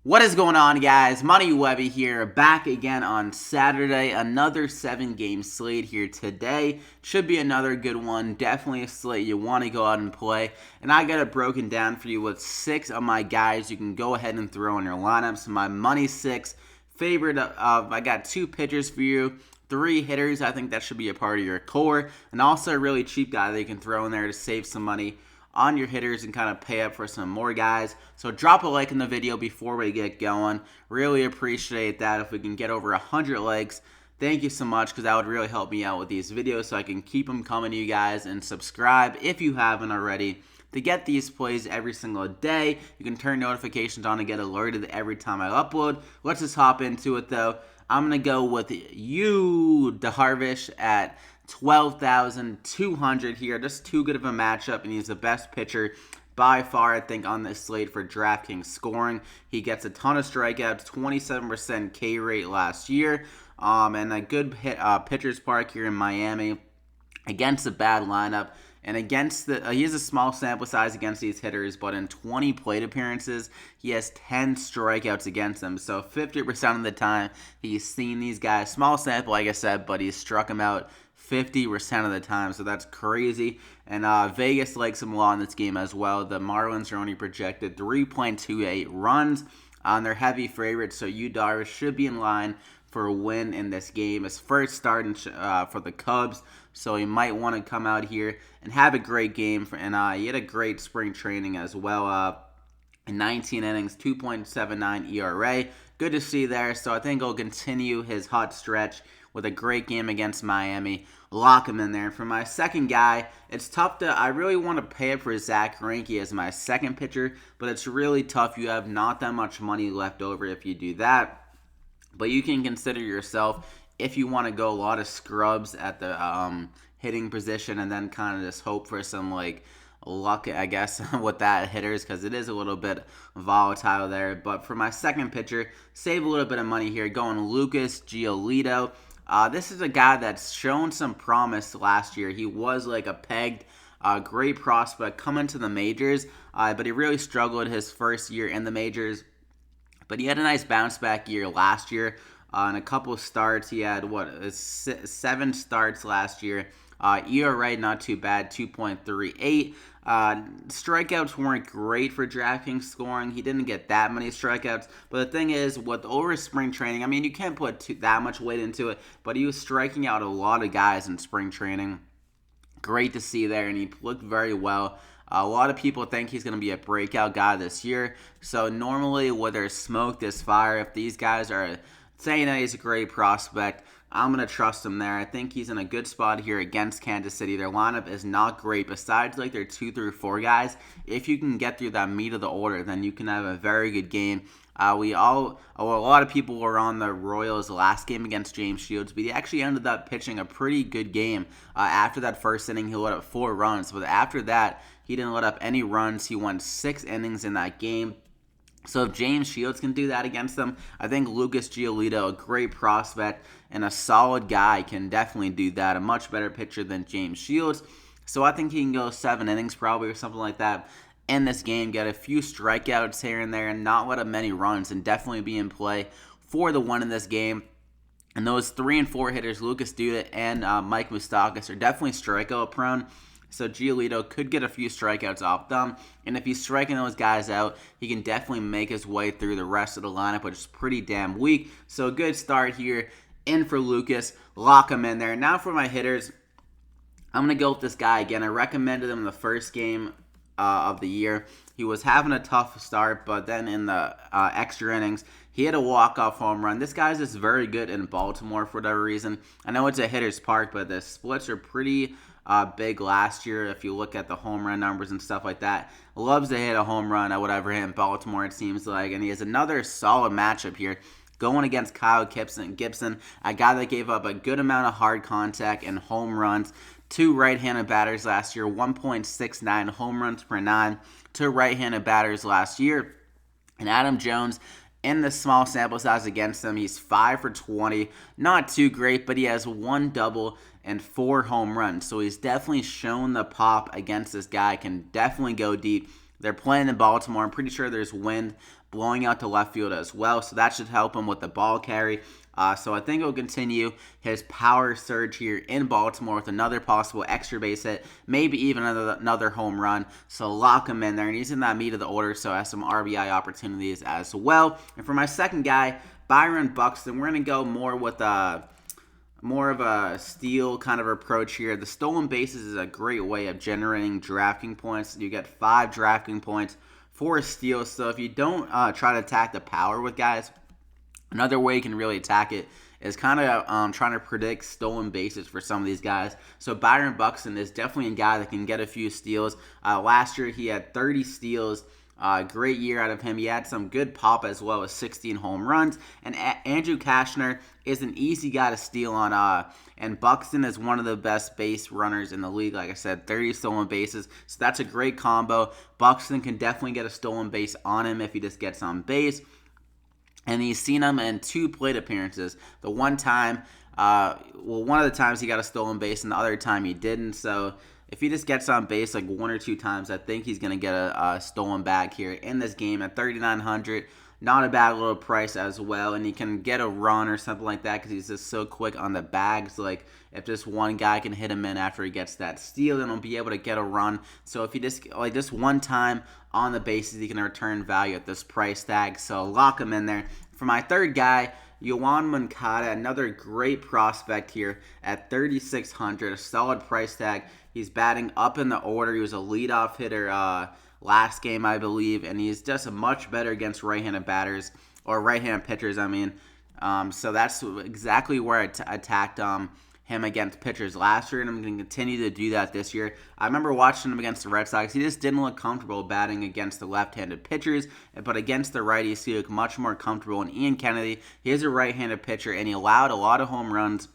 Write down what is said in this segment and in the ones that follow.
What is going on, guys? Money Webby here, back again on Saturday. Another 7-game slate here today. Should be another good one. Definitely a slate you want to go out and play. And I got it broken down for you with 6 of my guys you can go ahead and throw in your lineups. My money 6 favorite I got 2 pitchers for you. 3 hitters. I think that should be a part of your core. And also a really cheap guy that you can throw in there to save some money on your hitters and kind of pay up for some more guys. So drop a like in the video before we get going. Really appreciate that. If we can get over 100 likes, thank you so much, because that would really help me out with these videos so I can keep them coming to you guys. And subscribe if you haven't already to get these plays every single day. You can turn notifications on to get alerted every time I upload. Let's just hop into it though. I'm going to go with you, Darvish, at 12,200 here. Just too good of a matchup, and he's the best pitcher by far, I think, on this slate for DraftKings scoring. He gets a ton of strikeouts, 27% K rate last year, and a good pitcher's park here in Miami against a bad lineup. And against he has a small sample size against these hitters, but in 20 plate appearances, he has 10 strikeouts against them. So 50% of the time, he's seen these guys. Small sample, like I said, but he's struck them out 50% of the time, so that's crazy. And Vegas likes him a lot in this game as well. The Marlins are only projected 3.28 runs on their heavy favorites, so Yu Darvish should be in line for a win in this game. His first start for the Cubs, so he might want to come out here and have a great game. And he had a great spring training as well. In 19 innings, 2.79 ERA. Good to see there. So I think he'll continue his hot stretch with a great game against Miami. Lock him in there. And for my second guy, it's tough to... I really want to pay up for Zach Greinke as my second pitcher, but it's really tough. You have not that much money left over if you do that. But you can consider yourself, if you want to go a lot of scrubs at the hitting position and then kind of just hope for some luck, I guess, with that hitters, because it is a little bit volatile there. But for my second pitcher, save a little bit of money here, going Lucas Giolito. This is a guy that's shown some promise last year. He was like a pegged, great prospect coming to the majors, but he really struggled his first year in the majors. But he had a nice bounce back year last year. In a couple of starts, he had 7 starts last year. ERA not too bad, 2.38. Strikeouts weren't great for DraftKings scoring. He didn't get that many strikeouts. But the thing is, with over spring training, I mean, you can't put that much weight into it, but he was striking out a lot of guys in spring training. Great to see there, and he looked very well. A lot of people think he's going to be a breakout guy this year. So normally, where there's smoke, there's fire. If these guys are saying that he's a great prospect, I'm going to trust him there. I think he's in a good spot here against Kansas City. Their lineup is not great. Besides their 2 through 4 guys, if you can get through that meat of the order, then you can have a very good game. A lot of people were on the Royals last game against James Shields, but he actually ended up pitching a pretty good game. After that first inning, he let up 4 runs, but after that, he didn't let up any runs. He went 6 innings in that game. So if James Shields can do that against them, I think Lucas Giolito, a great prospect and a solid guy, can definitely do that. A much better pitcher than James Shields. So I think he can go 7 innings probably or something like that in this game, get a few strikeouts here and there, and not let up many runs, and definitely be in play for the win in this game. And those 3 and 4 hitters, Lucas Duda and Mike Moustakas, are definitely strikeout prone. So Giolito could get a few strikeouts off them. And if he's striking those guys out, he can definitely make his way through the rest of the lineup, which is pretty damn weak. So a good start here in for Lucas. Lock him in there. Now for my hitters, I'm going to go with this guy again. I recommended him in the first game of the year. He was having a tough start, but then in the extra innings, he had a walk-off home run. This guy's just very good in Baltimore for whatever reason. I know it's a hitter's park, but the splits are pretty big last year. If you look at the home run numbers and stuff like that, loves to hit a home run at whatever hit in Baltimore, it seems like. And he has another solid matchup here going against Kyle Gibson, a guy that gave up a good amount of hard contact and home runs to right-handed batters last year. 1.69 home runs per 9 to right-handed batters last year. And Adam Jones, in the small sample size against them, he's 5 for 20. Not too great, but he has 1 double and 4 home runs. So he's definitely shown the pop against this guy. Can definitely go deep. They're playing in Baltimore. I'm pretty sure there's wind blowing out to left field as well, so that should help him with the ball carry. So I think he'll continue his power surge here in Baltimore with another possible extra base hit, maybe even another home run. So lock him in there, and he's in that meat of the order, so has some RBI opportunities as well. And for my second guy, Byron Buxton, we're going to go more with more of a steal kind of approach here. The stolen bases is a great way of generating drafting points. You get 5 drafting points for a steal. So if you don't try to attack the power with guys, another way you can really attack it is kind of trying to predict stolen bases for some of these guys. So Byron Buxton is definitely a guy that can get a few steals. Last year he had 30 steals. Great year out of him. He had some good pop as well as 16 home runs. And Andrew Cashner is an easy guy to steal on. And Buxton is one of the best base runners in the league. Like I said, 30 stolen bases. So that's a great combo. Buxton can definitely get a stolen base on him if he just gets on base. And he's seen him in 2 plate appearances. The one time, one of the times he got a stolen base, and the other time he didn't. So if he just gets on base like 1 or 2 times, I think he's going to get a stolen bag here in this game at 3,900. Not a bad little price as well, and he can get a run or something like that because he's just so quick on the bags. Like, if just one guy can hit him in after he gets that steal, then he'll be able to get a run. So if he just one time on the bases, he can return value at this price tag. So lock him in there. For my third guy, Yoan Moncada, another great prospect here at 3,600, a solid price tag. He's batting up in the order. He was a leadoff hitter last game, I believe, and he's just much better against right-handed batters, or right-handed pitchers, I mean. So that's exactly where I attacked him against pitchers last year, and I'm going to continue to do that this year. I remember watching him against the Red Sox. He just didn't look comfortable batting against the left-handed pitchers, but against the righties, he looked much more comfortable. And Ian Kennedy, he is a right-handed pitcher, and he allowed a lot of home runs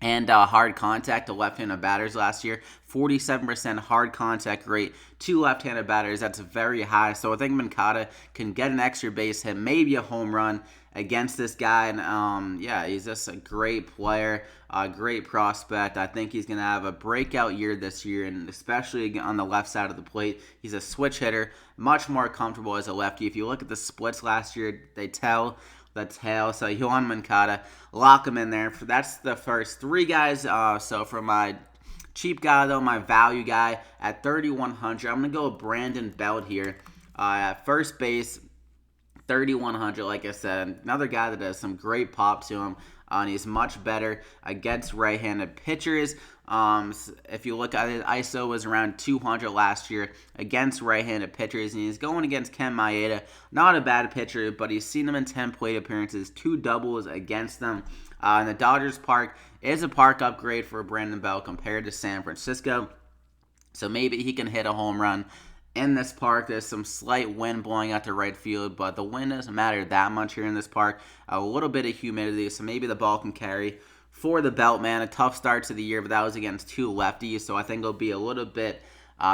and hard contact to left-handed batters last year. 47% hard contact rate to left-handed batters. That's very high. So I think Moncada can get an extra base hit, maybe a home run against this guy. And yeah, he's just a great player, a great prospect. I think he's going to have a breakout year this year, and especially on the left side of the plate. He's a switch hitter, much more comfortable as a lefty. If you look at the splits last year, they tell the tale. So Yoan Moncada, lock him in there. That's the first 3 guys. So for my cheap guy, though, my value guy at 3,100, I'm going to go with Brandon Belt here. At first base, 3,100, like I said. Another guy that has some great pop to him. And he's much better against right-handed pitchers. If you look at it, ISO was around 200 last year against right-handed pitchers, and he's going against Ken Maeda. Not a bad pitcher, but he's seen him in 10 plate appearances, 2 doubles against them. And the Dodgers Park is a park upgrade for Brandon Belt compared to San Francisco, so maybe he can hit a home run in this park. There's some slight wind blowing out to right field, but the wind doesn't matter that much here in this park. A little bit of humidity, so maybe the ball can carry for the Belt, man. A tough start to the year, but that was against 2 lefties, so I think he'll be a little bit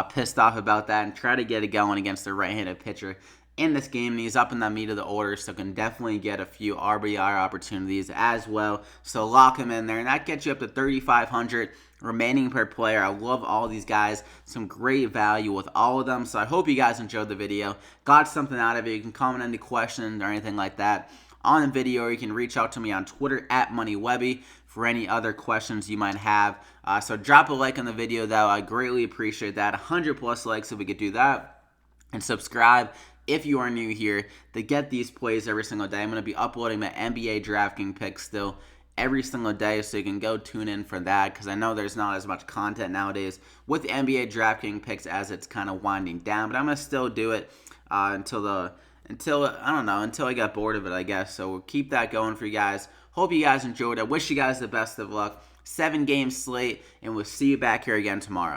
pissed off about that and try to get it going against the right-handed pitcher in this game. And he's up in the meat of the order, so can definitely get a few RBI opportunities as well. So lock him in there, and that gets you up to 3,500 remaining per player. I love all these guys. Some great value with all of them. So I hope you guys enjoyed the video, got something out of it. You can comment any questions or anything like that on the video, or you can reach out to me on Twitter at MoneyWebby for any other questions you might have. So drop a like on the video, though. I greatly appreciate that. 100 plus likes if we could do that. And subscribe if you are new here to get these plays every single day. I'm going to be uploading my NBA DraftKings picks still every single day, so you can go tune in for that, because I know there's not as much content nowadays with the NBA DraftKings picks as it's kind of winding down, but I'm going to still do it until I get bored of it, I guess. So we'll keep that going for you guys. Hope you guys enjoyed. I wish you guys the best of luck. 7-game slate, and we'll see you back here again tomorrow.